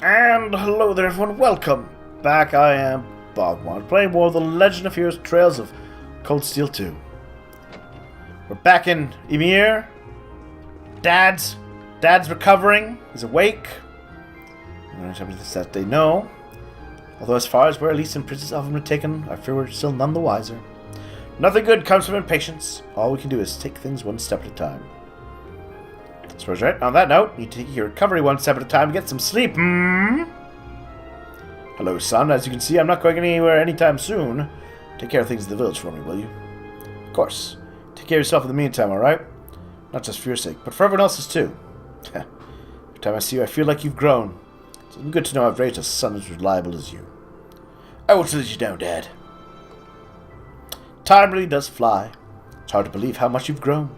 And hello there everyone, welcome back. I am BogMod, playing more of the Legend of Heroes Trails of Cold Steel 2. We're back in Ymir. Dad's recovering. He's awake. I'm going to tell me this that they know. Although as far as where Elise and Princess Elvin were taken, I fear we're still none the wiser. Nothing good comes from impatience. All we can do is take things one step at a time. I suppose right. On that note, you take your recovery one step at a time and get some sleep. Hello, son. As you can see, I'm not going anywhere anytime soon. Take care of things in the village for me, will you? Of course. Take care of yourself in the meantime, alright? Not just for your sake, but for everyone else's too. Every time I see you, I feel like you've grown. It's good to know I've raised a son as reliable as you. I won't let you down, Dad. Time really does fly. It's hard to believe how much you've grown.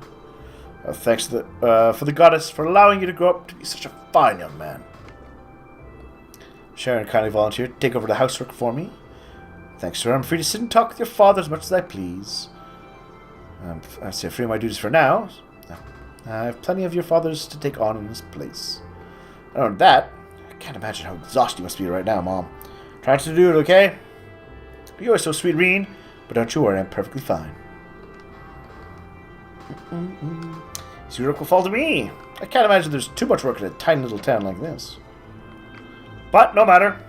Thanks to for the goddess for allowing you to grow up to be such a fine young man. Sharon kindly volunteered to take over the housework for me. Thanks to her, I'm free to sit and talk with your father as much as I please. I say free of my duties for now. I have plenty of your father's to take on in his place. I don't know that. I can't imagine how exhausted you must be right now, Mom. Try to do it, okay? You're always so sweet, Rean, but don't you worry, I'm perfectly fine. So your work will fall to me. I can't imagine there's too much work in a tiny little town like this. But no matter.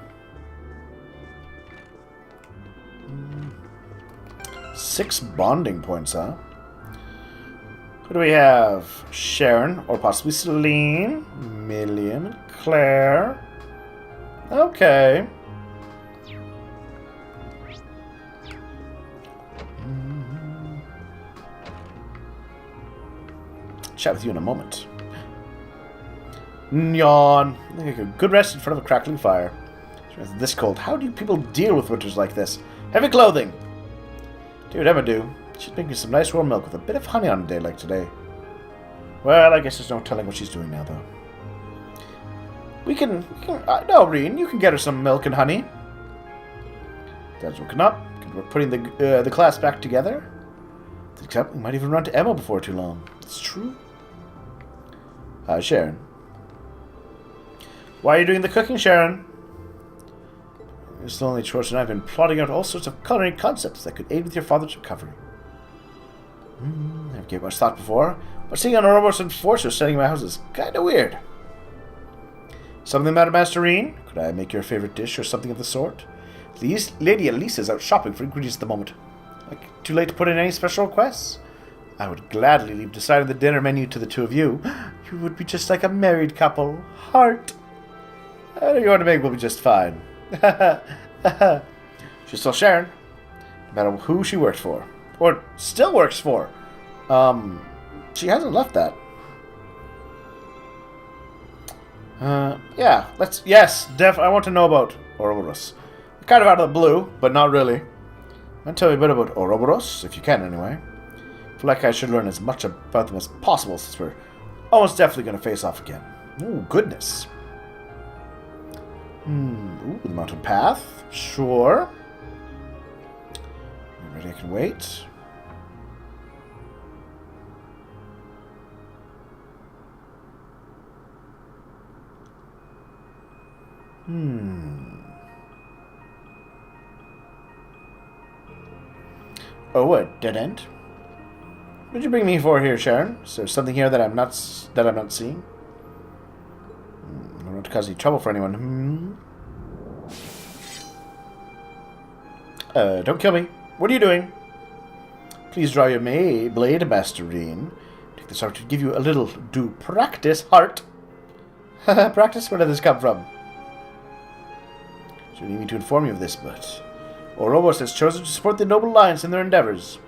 6 bonding points, huh? Who do we have? Sharon, or possibly Celine, Milliam, and Claire. Okay. Chat with you in a moment. Yawn. A good rest in front of a crackling fire. It's this cold. How do people deal with winters like this? Heavy clothing. Do what Emma do. She's making some nice warm milk with a bit of honey on a day like today. Well, I guess there's no telling what she's doing now, though. We can no, Rean, you can get her some milk and honey. Dad's woken up. We're putting the class back together. Except we might even run to Emma before too long. It's true. Sharon. Why are you doing the cooking, Sharon? It's the only choice, and I've been plotting out all sorts of culinary concepts that could aid with your father's recovery. Never gave much thought before, but seeing an Ouroboros enforcer setting in my house is kinda weird. Something the matter, Master Rean? Could I make your favorite dish or something of the sort? Lady Elise is out shopping for ingredients at the moment. Too late to put in any special requests? I would gladly leave deciding the dinner menu to the two of you. You would be just like a married couple. Heart. Whatever you want to make will be just fine. She's still Sharon. No matter who she worked for. Or still works for. She hasn't left that. Yeah, I want to know about Ouroboros. Kind of out of the blue, but not really. Tell me a bit about Ouroboros, if you can anyway. I feel like I should learn as much about them as possible since we're almost definitely going to face off again. Ooh, goodness. Ooh, the mountain path. Sure. Ready, I can wait. Oh, a dead end? What did you bring me for here, Sharon? Is there something here that I'm not seeing? I don't want to cause any trouble for anyone. Don't kill me. What are you doing? Please draw your blade, Master Rean. Take this opportunity to give you a little due practice, heart. Practice? Where did this come from? You need me to inform you of this, but Ouroboros has chosen to support the noble alliance in their endeavors.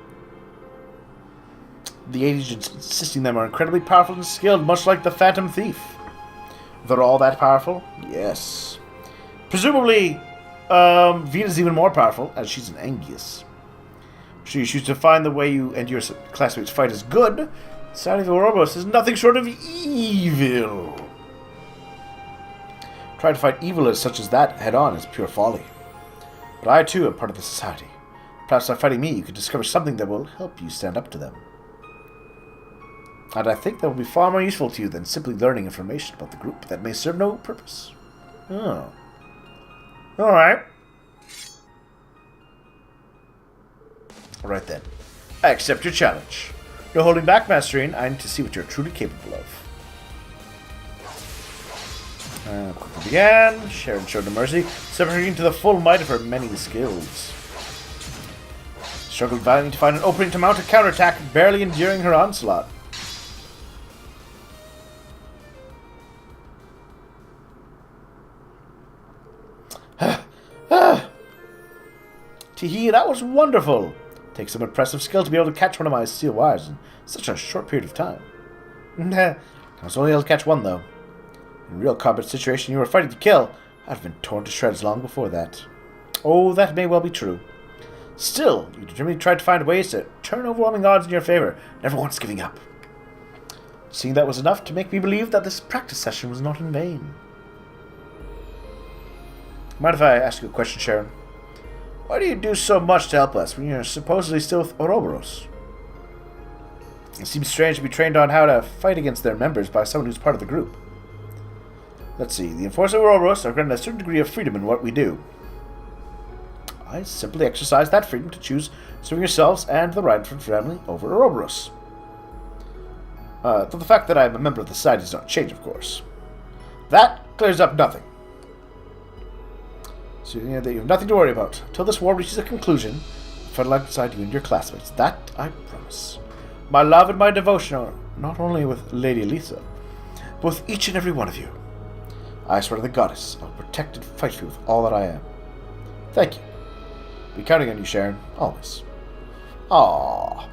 The agents insisting them are incredibly powerful and skilled, much like the Phantom Thief. They're all that powerful? Yes. Presumably, Vina's even more powerful, as she's an Angius. Should you choose to find the way you and your classmates fight is good, the sound of Ouroboros is nothing short of evil. Trying to fight evil such as that head-on is pure folly. But I, too, am part of the society. Perhaps by fighting me, you could discover something that will help you stand up to them. And I think that will be far more useful to you than simply learning information about the group that may serve no purpose. Oh. Alright. Alright then. I accept your challenge. No holding back, Master Rean. I need to see what you're truly capable of. Quickly began. Sharon showed no mercy, separating to the full might of her many skills. Struggled valiantly to find an opening to mount a counterattack, barely enduring her onslaught. Teehee, that was wonderful! Takes some impressive skill to be able to catch one of my steel wires in such a short period of time. I was only able to catch one, though. In a real combat situation you were fighting to kill, I'd have been torn to shreds long before that. Oh, that may well be true. Still, you determinedly tried to find ways to turn overwhelming odds in your favor, never once giving up. Seeing that was enough to make me believe that this practice session was not in vain. Mind if I ask you a question, Sharon? Why do you do so much to help us when you're supposedly still with Ouroboros? It seems strange to be trained on how to fight against their members by someone who's part of the group. Let's see, the Enforcer of Ouroboros are granted a certain degree of freedom in what we do. I simply exercise that freedom to choose serving yourselves and the Rhineford family over Ouroboros. Though the fact that I am a member of the society does not change, of course. That clears up nothing. So you have nothing to worry about. Until this war reaches a conclusion, I'll fight alongside you and your classmates. That I promise. My love and my devotion are not only with Lady Elisa, but with each and every one of you. I swear to the goddess, I'll protect and fight for you with all that I am. Thank you. Be counting on you, Sharon. Always. Aww.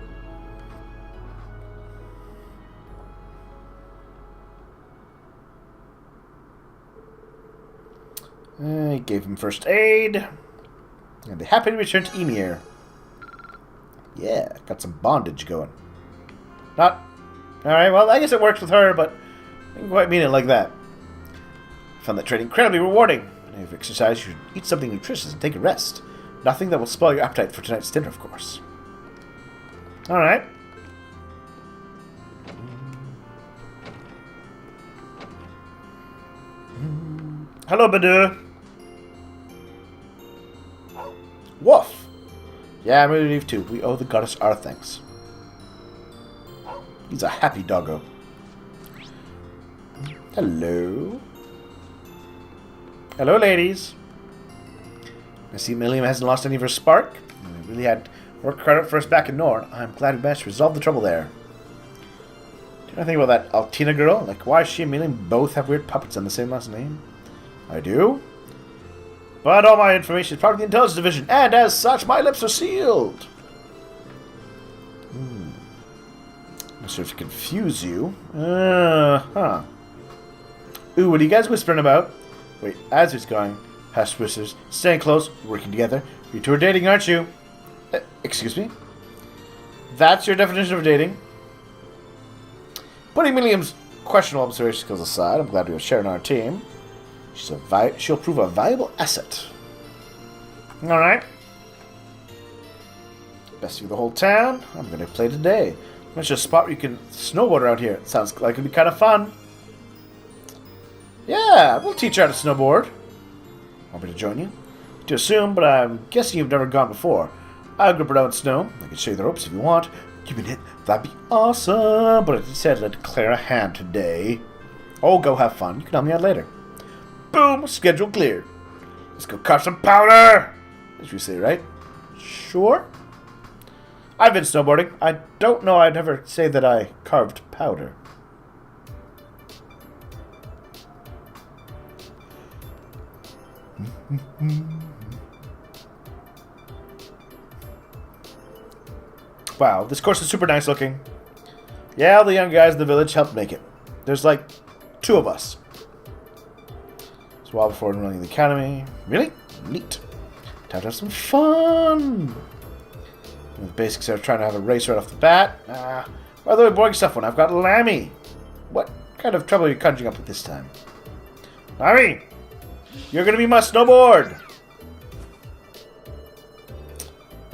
I gave him first aid. And they happily returned to Ymir. Yeah, got some bondage going. Not... Alright, well, I guess it works with her, but I didn't quite mean it like that. I found that training incredibly rewarding. If you've exercised, you should eat something nutritious and take a rest. Nothing that will spoil your appetite for tonight's dinner, of course. Alright. Hello, Badu. Woof. Yeah, I'm ready to leave too. We owe the goddess our thanks. He's a happy doggo. Hello. Hello, ladies. I see Milliam hasn't lost any of her spark. We really had work credit for us back in Nord. I'm glad we managed to resolve the trouble there. Do you know anything about that Altina girl? Like, why she and Milliam both have weird puppets on the same last name? I do. But all my information is part of the Intelligence Division, and as such, my lips are sealed. Not sure if it confuse you. Ooh, what are you guys whispering about? Wait, as he's going, hush whispers, staying close, working together. You two are dating, aren't you? Excuse me? That's your definition of dating? Putting Milliam's questionable observation skills aside, I'm glad we have Sharon on our team. She'll prove a valuable asset. Alright. Best view of the whole town. I'm going to play today. There's a spot where you can snowboard around here. It sounds like it'd be kind of fun. Yeah, we'll teach you how to snowboard. Want me to join you? To assume, but I'm guessing you've never gone before. I'll grip around snow. I can show you the ropes if you want. Give me a hit. That'd be awesome. But I said let Claire a hand today. Oh, go have fun. You can help me out later. Boom! Schedule cleared. Let's go carve some powder! As you say, right? Sure. I've been snowboarding. I don't know I'd ever say that I carved powder. Wow, this course is super nice looking. Yeah, all the young guys in the village helped make it. There's like 2 of us. It's a while before enrolling in the academy. Really? Neat. Time to have some fun. The basics are trying to have a race right off the bat. By the way, boring stuff one. I've got Lammy. What kind of trouble are you conjuring up with this time? Lammy! You're gonna be my snowboard!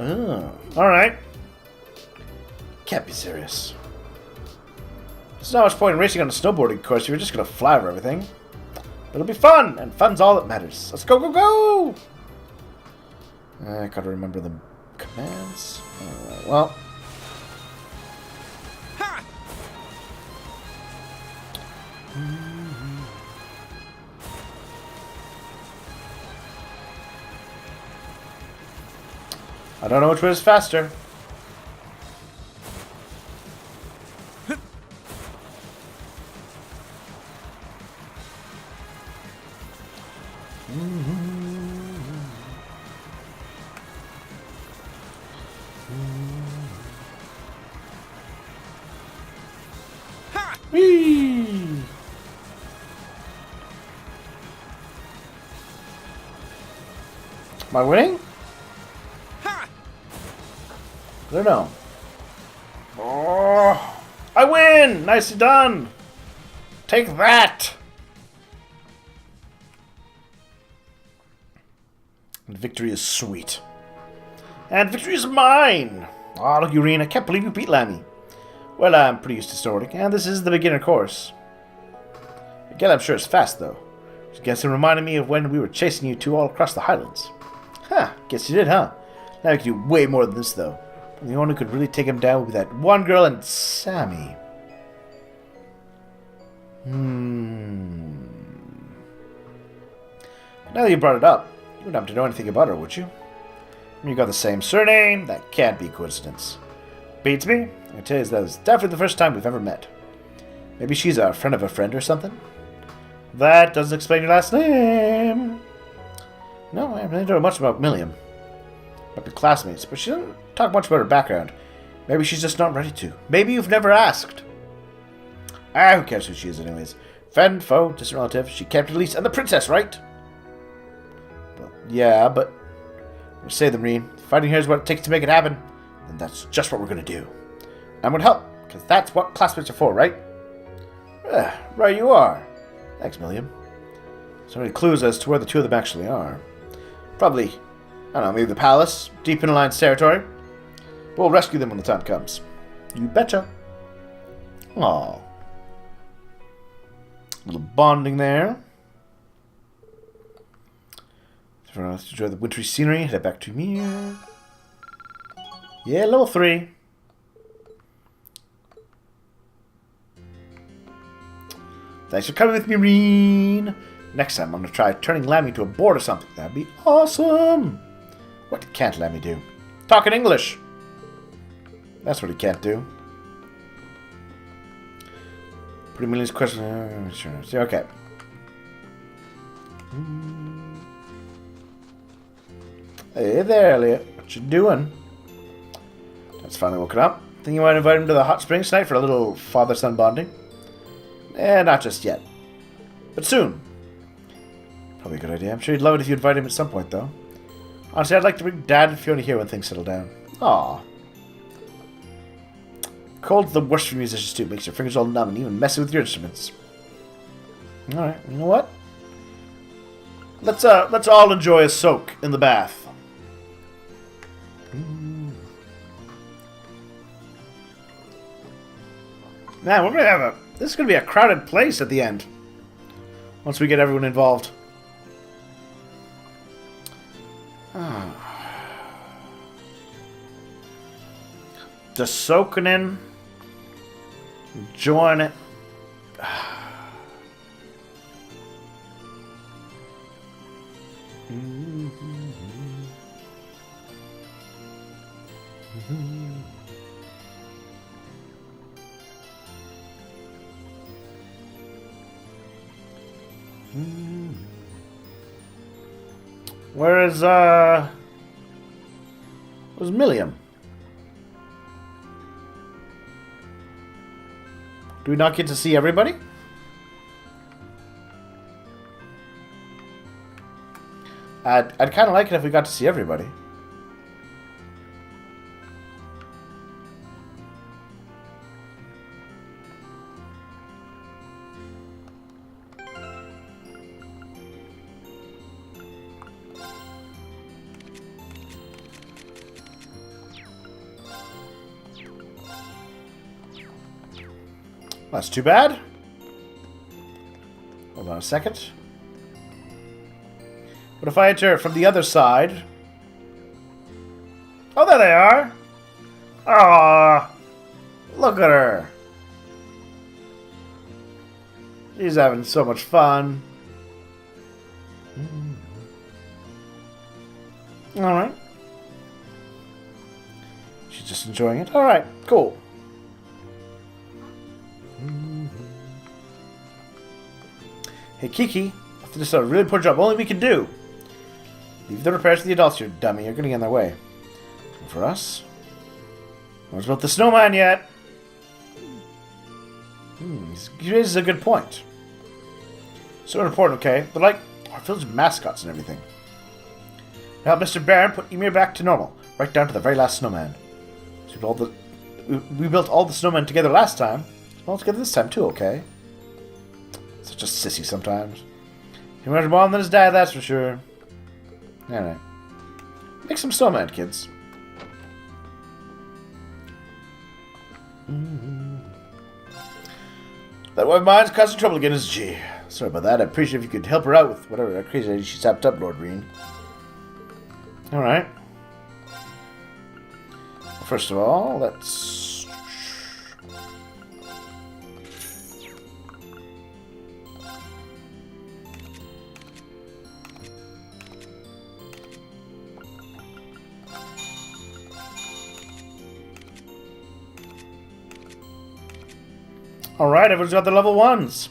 Oh, alright. Can't be serious. There's not much point in racing on a snowboarding course if you're just gonna fly over everything. It'll be fun, and fun's all that matters. Let's go, go, go! I gotta remember the commands. Alright, well. I don't know which way is faster. Whee! Am I winning? I don't know. Oh, I win! Nicely done! Take that! And victory is sweet. And victory is mine! Oh, look, Rean, I can't believe you beat Lammy. Well, I'm pretty used to snowboarding, and this is the beginner course. Again, I'm sure it's fast, though. I guess it reminded me of when we were chasing you two all across the Highlands. Huh, guess you did, huh? Now we can do way more than this, though. The only one who could really take him down would be that one girl and Sammy. Now that you brought it up, you wouldn't have to know anything about her, would you? You got the same surname. That can't be a coincidence. Beats me. I tell you, that was definitely the first time we've ever met. Maybe she's a friend of a friend or something? That doesn't explain your last name. No, I haven't really know much about Milliam. Might be classmates, but she doesn't talk much about her background. Maybe she's just not ready to. Maybe you've never asked. Ah, who cares who she is anyways? Friend, foe, distant relative. She kept Elise and the princess, right? Well, yeah, but... We'll say them, Rean. Fighting here is what it takes to make it happen. And that's just what we're going to do. And would help, because that's what classmates are for, right? Right you are. Thanks, Milliam. So many clues as to where the two of them actually are. Probably, I don't know, maybe the palace, deep in Alliance territory. We'll rescue them when the time comes. You betcha. Aww. Little bonding there. Let's enjoy the wintry scenery. Head back to Ymir. Yeah, level 3. Thanks for coming with me, Rean. Next time, I'm going to try turning Lammy to a board or something. That'd be awesome. What can't Lammy do? Talk in English. That's what he can't do. Pretty Million's question. Sure. Okay. Hey there, Elliot. What you doing? That's finally woken up. Think you might invite him to the hot springs tonight for a little father-son bonding? Not just yet. But soon. Probably a good idea. I'm sure he'd love it if you invite him at some point, though. Honestly, I'd like to bring Dad and Fiona here when things settle down. Aww. Cold's the worst for musicians, too. Makes your fingers all numb and even messing with your instruments. Alright, you know what? Let's all enjoy a soak in the bath. Man, we're gonna have this is gonna be a crowded place at the end. Once we get everyone involved. Just soaking in. Enjoying it. Where's Milliam? Do we not get to see everybody? I'd kind of like it if we got to see everybody. That's too bad. Hold on a second. What if I enter from the other side? Oh, there they are! Ah, look at her. She's having so much fun. Alright. She's just enjoying it. Alright, cool. Hey, Kiki. I think this is a really poor job. Only we can do. Leave the repairs to the adults, you dummy. You're going to get in their way. And for us? No one's built the snowman yet. He raises a good point. So important, okay? But like, our village mascots and everything. Now, Mr. Baron put Ymir back to normal, right down to the very last snowman. So we built all the snowmen together last time. All together this time too, okay? Such a sissy sometimes. He much more than his dad, that's for sure. Alright. Make some snowman, kids. That one of mine's causing trouble again, is she? Sorry about that. I'd appreciate if you could help her out with whatever crazy idea she tapped up, Lord Rean. Alright. First of all, let's... Alright, everyone's got their level 1s.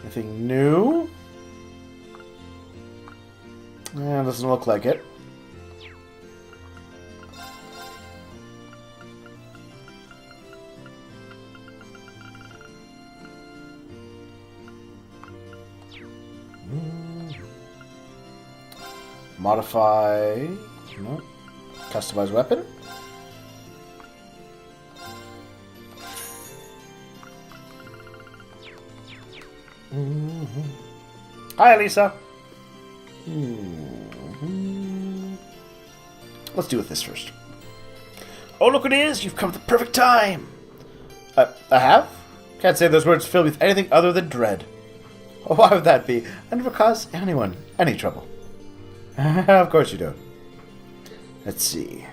Anything new? Yeah, doesn't look like it. Modify... No. Customize weapon? Hi, Lisa. Let's do with this first. Oh, look, it is! You've come at the perfect time! I have? Can't say those words filled with anything other than dread. Oh, why would that be? I never cause anyone any trouble. Of course you don't. Let's see.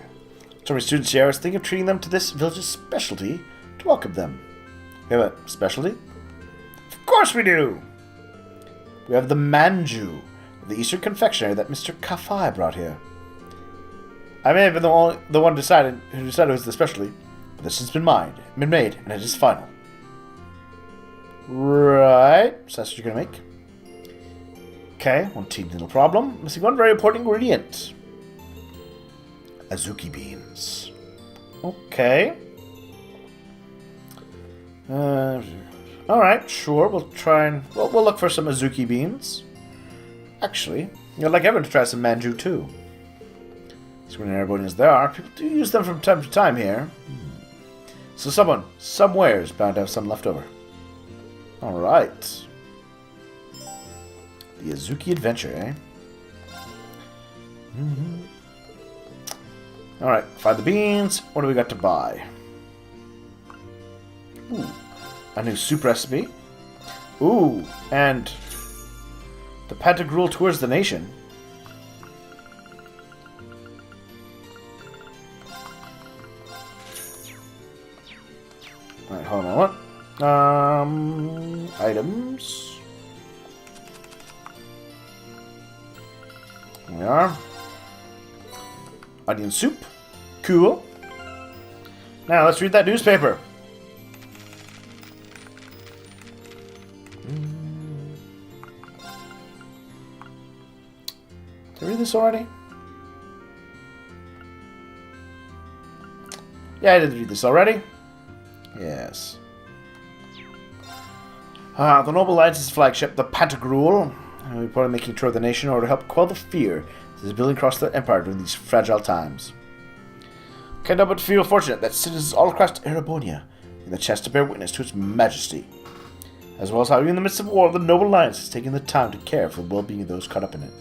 So many students here, I was thinking of treating them to this village's specialty to welcome them. We have a specialty? Of course we do! We have the manju, the Eastern confectionery that Mr. Kafai brought here. I may have been the one who decided it was the specialty, but this has been made, and it is final. Right, so that's what you're going to make. Okay, one teeny little problem. Missing one very important ingredient. Azuki beans. Okay. Alright, sure, we'll try and... We'll look for some Azuki beans. Actually, I'd like everyone to try some manju too. So many Erebonians there are, people do use them from time to time here. So someone, somewhere, is bound to have some left over. Alright. The Azuki Adventure, eh? Alright, find the beans. What do we got to buy? Ooh, a new soup recipe. Ooh, and the Pantagruel tours the nation. Alright, hold on a moment. Items. Here we are. Onion soup. Cool. Now, let's read that newspaper. Did I read this already? Yeah, I did read this already. Yes. The Noble Alliance's flagship, the Pantagruel, we put on making tour of the nation in order to help quell the fear that is building across the Empire during these fragile times. Can't help but feel fortunate that citizens all across Erebonia in the chance to bear witness to its majesty, as well as how even in the midst of war, the Noble Alliance has taken the time to care for the well-being of those caught up in it.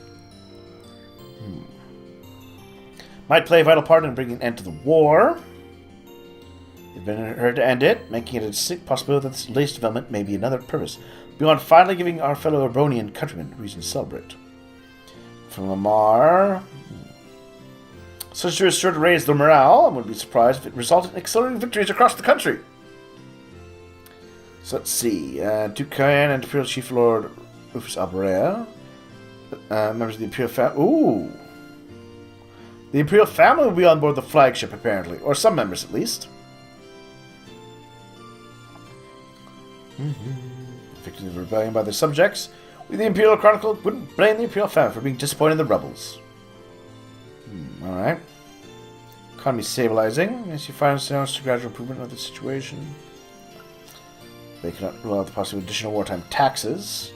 Might play a vital part in bringing an end to the war. It's been heard to end it, making it a distinct possibility that this latest development may be another purpose, beyond finally giving our fellow Erbonian countrymen a reason to celebrate. From Ymir, such is sure to raise their morale. I wouldn't be surprised if it resulted in accelerating victories across the country. So let's see. Duke Cayenne and Imperial Chief Lord Rufus Alberea. Members of the Imperial family. Ooh! The Imperial family will be on board the flagship, apparently. Or some members, at least. Victims of rebellion by their subjects. We, the Imperial Chronicle, wouldn't blame the Imperial family for being disappointed in the rebels. Alright. Economy stabilizing. As you find signs to gradual improvement of the situation. They cannot rule out the possible additional wartime taxes.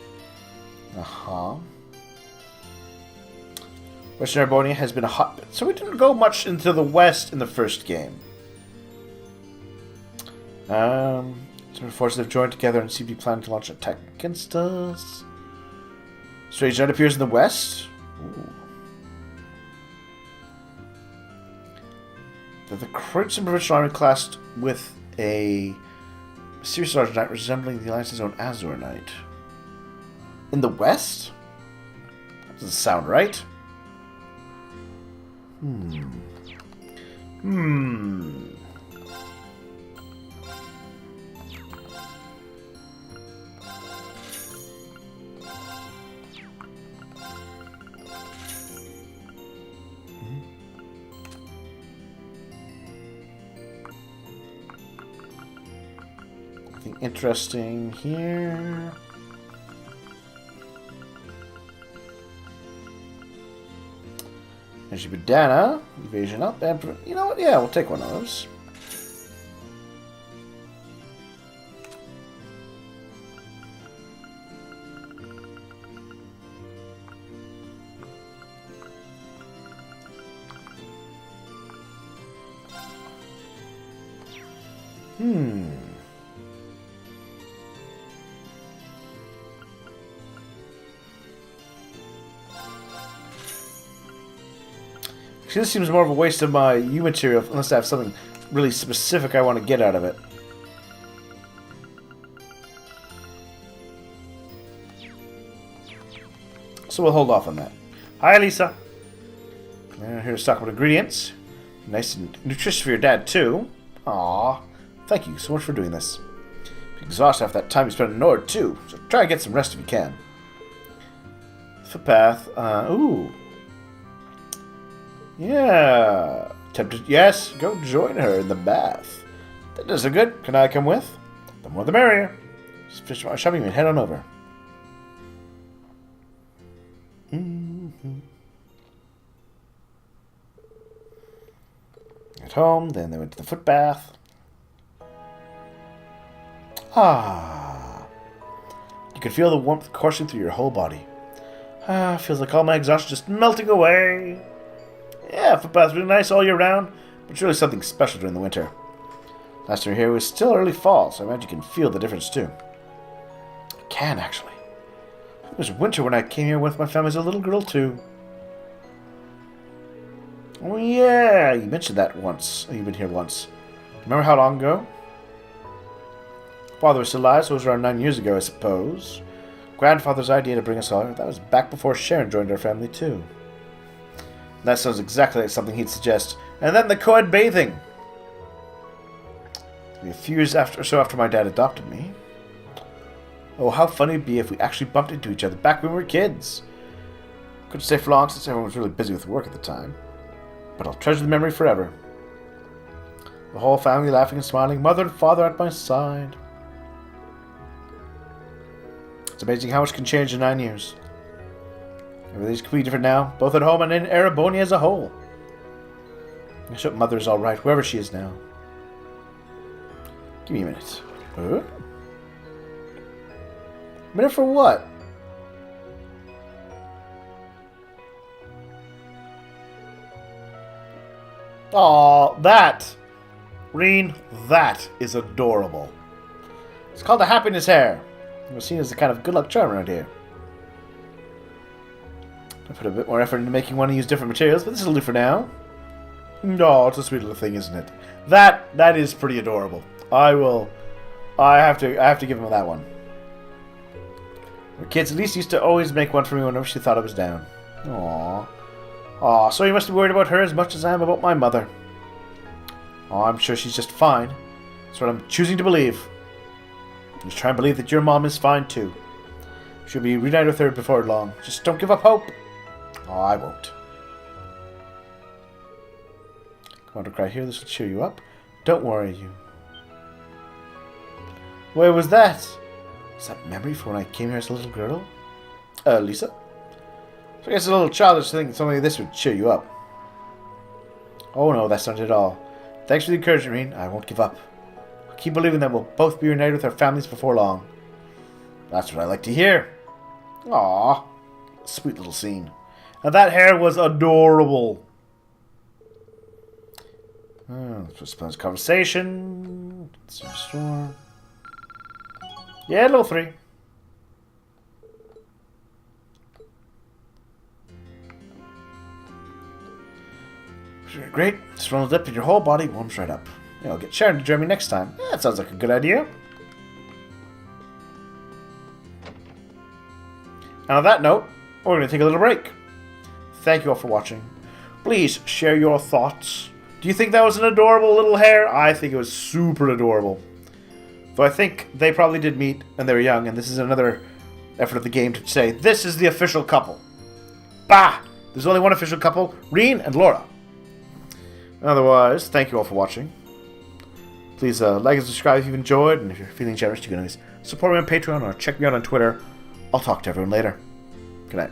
Western Erebonia has been a hotbed, so we didn't go much into the west in the first game. Some forces have joined together and seem to be planning to launch an attack against us. Strange Knight appears in the west. Ooh. The Crimson Provincial Army clashed with a serious large knight resembling the Alliance's own Azure Knight. In the west? That doesn't sound right. Nothing interesting here. Energy Badana, evasion up, and you know what? Yeah, we'll take one of those. This seems more of a waste of my U material unless I have something really specific I want to get out of it. So we'll hold off on that. Hi, Lisa. I'm here to stock up on ingredients. Nice and nutritious for your dad, too. Aww. Thank you so much for doing this. You're exhausted after that time you spent in Nord, too. So try and get some rest if you can. Footpath. Ooh. Yeah. Tempted. Yes, go join her in the bath. That does a good. Can I come with? The more the merrier. Just finish my shopping and head on over. At home, then they went to the foot bath. You could feel the warmth coursing through your whole body. Feels like all my exhaustion just melting away. Yeah, footbath's really nice all year round, but it's really something special during the winter. Last time we were here, it was still early fall, so I imagine you can feel the difference too. I can, actually. It was winter when I came here with my family as a little girl too. Oh yeah, you mentioned that once. You've been here once. Remember how long ago? Father was still alive, so it was around 9 years ago, I suppose. Grandfather's idea to bring us all here, that was back before Sharon joined our family too. That sounds exactly like something he'd suggest. And then the co-ed bathing. A few years after my dad adopted me. Oh, how funny it'd be if we actually bumped into each other back when we were kids. Couldn't stay for long since everyone was really busy with work at the time. But I'll treasure the memory forever. The whole family laughing and smiling, mother and father at my side. It's amazing how much can change in 9 years. Everything's completely different now, both at home and in Erebonia as a whole. I hope Mother's alright, wherever she is now. Give me a minute. A minute for what? Aw, that! Rean, that is adorable. It's called the happiness hair. It was seen as a kind of good luck charm around here. I put a bit more effort into making one and use different materials, but this will do for now. No, it's a sweet little thing, isn't it? That is pretty adorable. I have to give him that one. The kids at least used to always make one for me whenever she thought I was down. Aww. Aw, so you must be worried about her as much as I am about my mother. Oh, I'm sure she's just fine. That's what I'm choosing to believe. Just try and believe that your mom is fine too. She'll be reunited with her before long. Just don't give up hope. Oh, I won't. Come on, to cry here. This will cheer you up. Don't worry, you. Where was that? Is that memory from when I came here as a little girl? Lisa? So I guess it's a little childish to think that something like this would cheer you up. Oh no, that's not it at all. Thanks for the encouragement, Rean. I won't give up. I'll keep believing that we'll both be reunited with our families before long. That's what I like to hear. Aww. Sweet little scene. And that hair was adorable. Just conversation. Store. Yeah, level 3. Great. Swells up and your whole body warms right up. I'll get Sharon to join me next time. That sounds like a good idea. And on that note, we're going to take a little break. Thank you all for watching. Please share your thoughts. Do you think that was an adorable little hair? I think it was super adorable. Though I think they probably did meet when they were young, and this is another effort of the game to say, this is the official couple. Bah! There's only one official couple, Rean and Laura. Otherwise, thank you all for watching. Please like and subscribe if you've enjoyed, and if you're feeling generous, you can always support me on Patreon or check me out on Twitter. I'll talk to everyone later. Good night.